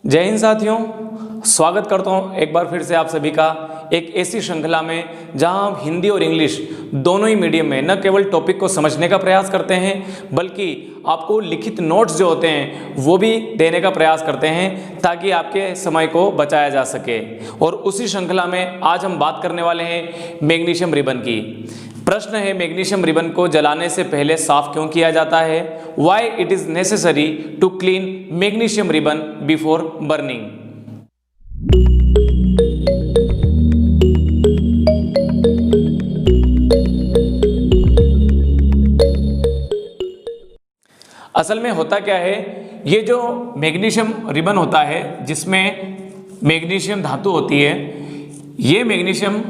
जय हिंद साथियों, स्वागत करता हूं एक बार फिर से आप सभी का एक ऐसी श्रृंखला में जहां हम हिंदी और इंग्लिश दोनों ही मीडियम में न केवल टॉपिक को समझने का प्रयास करते हैं बल्कि आपको लिखित नोट्स जो होते हैं वो भी देने का प्रयास करते हैं ताकि आपके समय को बचाया जा सके। और उसी श्रृंखला में आज हम बात करने वाले हैं मैग्नीशियम रिबन की। प्रश्न है, मैग्नीशियम रिबन को जलाने से पहले साफ क्यों किया जाता है? Why it is necessary to clean magnesium ribbon before burning. असल में होता क्या है, ये जो मैग्नीशियम रिबन होता है जिसमें मैग्नीशियम धातु होती है, ये मैग्नीशियम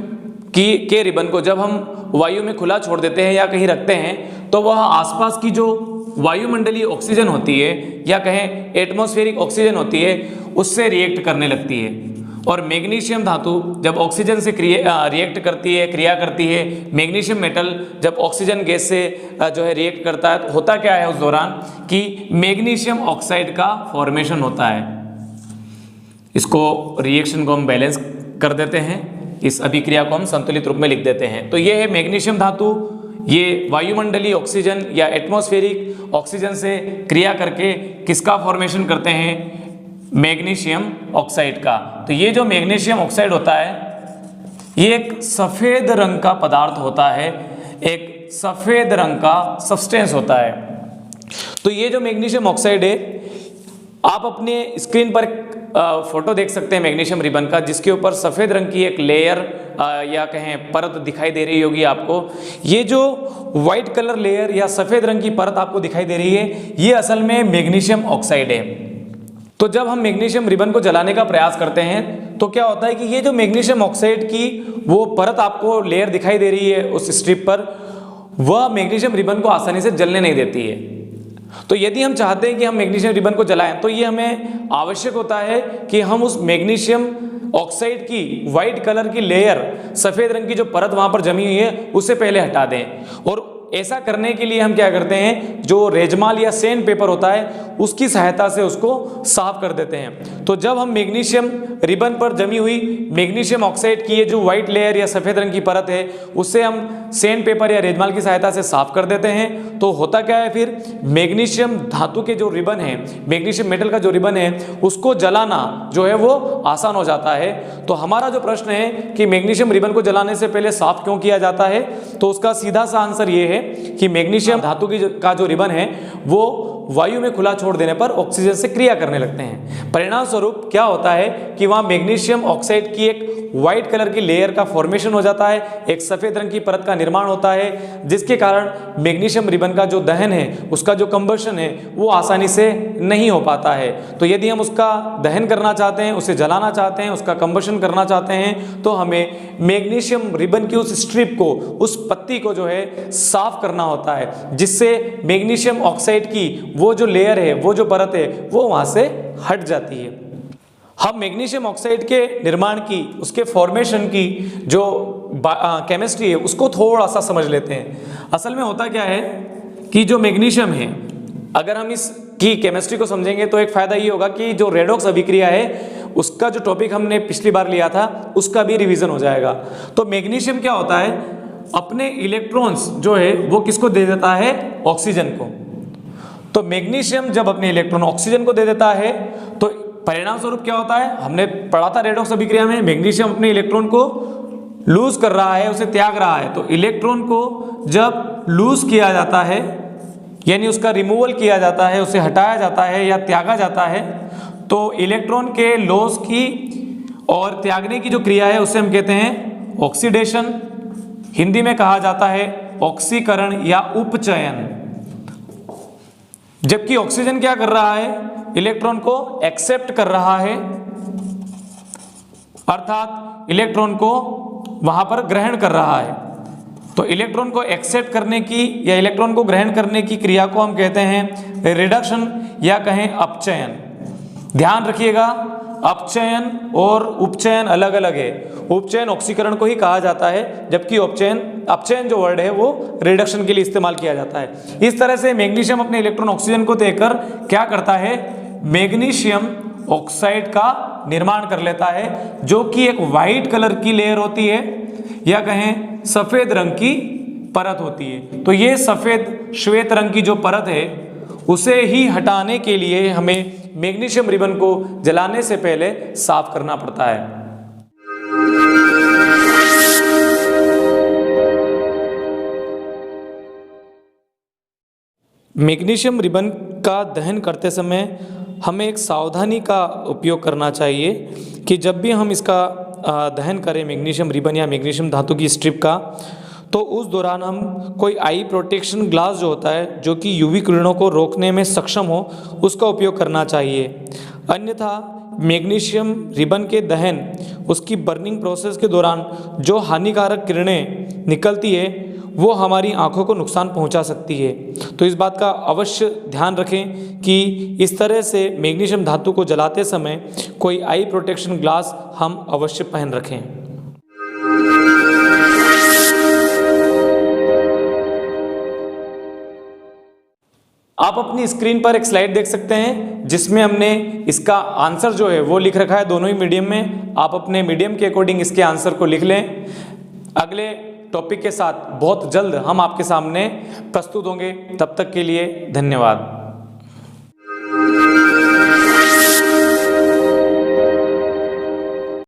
के रिबन को जब हम वायु में खुला छोड़ देते हैं या कहीं रखते हैं तो वह आसपास की जो वायुमंडलीय ऑक्सीजन होती है या कहें एटमॉस्फेरिक ऑक्सीजन होती है उससे रिएक्ट करने लगती है। और मैग्नीशियम धातु जब ऑक्सीजन से रिएक्ट करती है, क्रिया करती है, मैग्नीशियम मेटल जब ऑक्सीजन गैस से जो है रिएक्ट करता है तो होता क्या है उस दौरान कि मैग्नीशियम ऑक्साइड का फॉर्मेशन होता है। इसको रिएक्शन को हम बैलेंस कर देते हैं, इस अभिक्रिया को हम संतुलित रूप में लिख देते हैं। तो ये है मैग्नीशियम धातु, ये वायुमंडलीय ऑक्सीजन या एटमॉस्फेरिक ऑक्सीजन से क्रिया करके किसका फॉर्मेशन करते हैं? मैग्नीशियम ऑक्साइड का। तो ये जो मैग्नीशियम ऑक्साइड होता है ये एक सफ़ेद रंग का पदार्थ होता है, एक सफ़ेद रंग का सब्सटेंस होता है। तो ये जो मैग्नीशियम ऑक्साइड है, आप अपने स्क्रीन पर फोटो देख सकते हैं मैग्नीशियम रिबन का, जिसके ऊपर सफ़ेद रंग की एक लेयर या कहें परत दिखाई दे रही होगी आपको। ये जो वाइट कलर लेयर या सफ़ेद रंग की परत आपको दिखाई दे रही है, ये असल में मैग्नीशियम ऑक्साइड है। तो जब हम मैग्नीशियम रिबन को जलाने का प्रयास करते हैं तो क्या होता है कि ये जो मैग्नीशियम ऑक्साइड की वो परत आपको लेयर दिखाई दे रही है उस स्ट्रिप पर, वह मैग्नीशियम रिबन को आसानी से जलने नहीं देती है। तो यदि हम चाहते हैं कि हम मैग्नीशियम रिबन को जलाएं तो ये हमें आवश्यक होता है कि हम उस मैग्नीशियम ऑक्साइड की वाइट कलर की लेयर, सफ़ेद रंग की जो परत वहाँ पर जमी हुई है उससे पहले हटा दें। और ऐसा करने के लिए हम क्या करते हैं, जो रेजमाल या सैंड पेपर होता है उसकी सहायता से उसको साफ कर देते हैं। तो जब हम मैग्नीशियम रिबन पर जमी हुई मैग्नीशियम ऑक्साइड की ये जो वाइट लेयर या सफ़ेद रंग की परत है उससे हम सैंड पेपर या रेजमाल की सहायता से साफ कर देते हैं, तो होता क्या है फिर, मैग्नीशियम धातु के जो रिबन है, मैग्नीशियम मेटल का जो रिबन है उसको जलाना जो है वो आसान हो जाता है। तो हमारा जो प्रश्न है कि मैग्नीशियम रिबन को जलाने से पहले साफ क्यों किया जाता है, तो उसका सीधा सा आंसर ये है कि मैग्नीशियम धातु का जो रिबन है वो वायु में खुला छोड़ देने पर ऑक्सीजन से क्रिया करने लगते हैं। परिणाम स्वरूप क्या होता है कि वहाँ मैग्नीशियम ऑक्साइड की एक वाइट कलर की लेयर का फॉर्मेशन हो जाता है, एक सफ़ेद रंग की परत का निर्माण होता है, जिसके कारण मैग्नीशियम रिबन का जो दहन है, उसका जो कंबशन है वो आसानी से नहीं हो पाता है। तो यदि हम उसका दहन करना चाहते हैं, उसे जलाना चाहते हैं, उसका कंबशन करना चाहते हैं तो हमें मैग्नीशियम रिबन की उस स्ट्रिप को, उस पत्ती को जो है साफ करना होता है, जिससे मैग्नीशियम ऑक्साइड की वो जो लेयर है, वो जो परत है वो वहाँ से हट जाती है। हम मैग्नीशियम ऑक्साइड के निर्माण की, उसके फॉर्मेशन की जो केमिस्ट्री है उसको थोड़ा सा समझ लेते हैं। असल में होता क्या है कि जो मैग्नीशियम है, अगर हम इसकी केमिस्ट्री को समझेंगे तो एक फ़ायदा ये होगा कि जो रेडॉक्स अभिक्रिया है उसका जो टॉपिक हमने पिछली बार लिया था उसका भी रिवीजन हो जाएगा। तो मैग्नीशियम क्या होता है, अपने इलेक्ट्रॉन्स जो है वो किसको दे देता है? ऑक्सीजन को। तो मैग्नीशियम जब अपने इलेक्ट्रॉन ऑक्सीजन को दे देता है तो परिणाम स्वरूप क्या होता है, हमने पढ़ा था रेडॉक्स अभिक्रिया में, मैग्नीशियम अपने इलेक्ट्रॉन को लूज कर रहा है, उसे त्याग रहा है। तो इलेक्ट्रॉन को जब लूज किया जाता है यानी उसका रिमूवल किया जाता है, उसे हटाया जाता है या त्यागा जाता है, तो इलेक्ट्रॉन के लॉस की और त्यागने की जो क्रिया है उसे हम कहते हैं ऑक्सीडेशन। हिंदी में कहा जाता है ऑक्सीकरण या उपचयन। जबकि ऑक्सीजन क्या कर रहा है, इलेक्ट्रॉन को एक्सेप्ट कर रहा है, अर्थात इलेक्ट्रॉन को वहां पर ग्रहण कर रहा है। तो इलेक्ट्रॉन को एक्सेप्ट करने की या इलेक्ट्रॉन को ग्रहण करने की क्रिया को हम कहते हैं रिडक्शन या कहें अपचयन। ध्यान रखिएगा, अपचयन और उपचयन अलग अलग है। उपचयन ऑक्सीकरण को ही कहा जाता है, जबकि अपचयन जो वर्ड है वो रिडक्शन के लिए इस्तेमाल किया जाता है। इस तरह से मैग्नीशियम अपने इलेक्ट्रॉन ऑक्सीजन को देकर क्या करता है, मैग्नीशियम ऑक्साइड का निर्माण कर लेता है, जो कि एक वाइट कलर की लेयर होती है या कहें सफेद रंग की परत होती है। तो ये सफेद श्वेत रंग की जो परत है उसे ही हटाने के लिए हमें मैग्नीशियम रिबन को जलाने से पहले साफ करना पड़ता है। मैग्नीशियम रिबन का दहन करते समय हमें एक सावधानी का उपयोग करना चाहिए कि जब भी हम इसका दहन करें मैग्नीशियम रिबन या मैग्नीशियम धातु की स्ट्रिप का, तो उस दौरान हम कोई आई प्रोटेक्शन ग्लास जो होता है जो कि यूवी किरणों को रोकने में सक्षम हो, उसका उपयोग करना चाहिए। अन्यथा मैग्नीशियम रिबन के दहन उसकी बर्निंग प्रोसेस के दौरान जो हानिकारक किरणें निकलती है वो हमारी आंखों को नुकसान पहुंचा सकती है। तो इस बात का अवश्य ध्यान रखें कि इस तरह से मैग्नीशियम धातु को जलाते समय कोई आई प्रोटेक्शन ग्लास हम अवश्य पहन रखें। आप अपनी स्क्रीन पर एक स्लाइड देख सकते हैं जिसमें हमने इसका आंसर जो है वो लिख रखा है दोनों ही मीडियम में। आप अपने मीडियम के अकॉर्डिंग इसके आंसर को लिख लें। अगले टॉपिक के साथ बहुत जल्द हम आपके सामने प्रस्तुत होंगे। तब तक के लिए धन्यवाद।